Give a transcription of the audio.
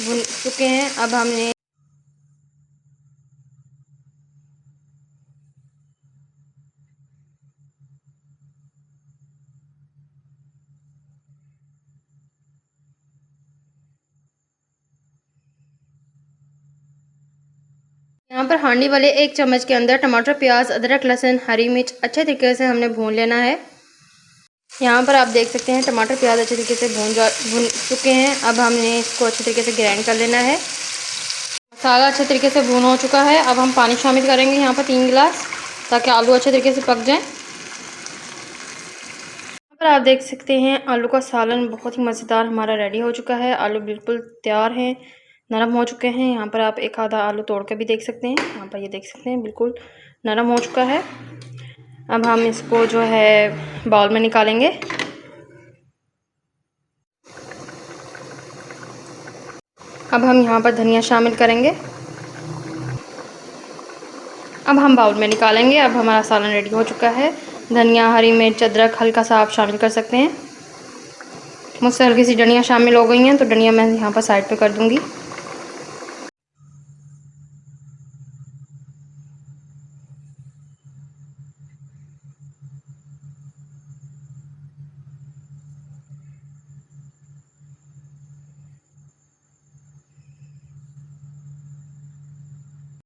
भुन चुके हैं। अब हमने यहाँ पर हांडी वाले 1 चम्मच के अंदर टमाटर, प्याज, अदरक, लहसुन, हरी मिर्च अच्छे तरीके से हमने भून लेना है। यहाँ पर आप देख सकते हैं टमाटर, प्याज अच्छे तरीके से भून चुके हैं। अब हमने इसको अच्छे तरीके से ग्राइंड कर लेना है। मसाला अच्छे तरीके से भून हो चुका है। अब हम पानी शामिल करेंगे यहाँ पर 3 गिलास, ताकि आलू अच्छे तरीके से पक जाएँ। यहाँ पर आप देख सकते हैं आलू का सालन बहुत ही मज़ेदार हमारा रेडी हो चुका है। आलू बिल्कुल तैयार हैं, नरम हो चुके हैं। यहाँ पर आप एक आधा आलू तोड़ के भी देख सकते हैं। यहाँ पर ये देख सकते हैं बिल्कुल नरम हो चुका है। अब हम इसको जो है बाउल में निकालेंगे। अब हम यहाँ पर धनिया शामिल करेंगे। अब हम बाउल में निकालेंगे। अब हमारा सालन रेडी हो चुका है। धनिया, हरी मिर्च, अदरक हल्का सा आप शामिल कर सकते हैं। मुझसे हल्की सी डंडियाँ शामिल हो गई हैं, तो डंडियाँ मैं यहाँ पर साइड पे कर दूँगी।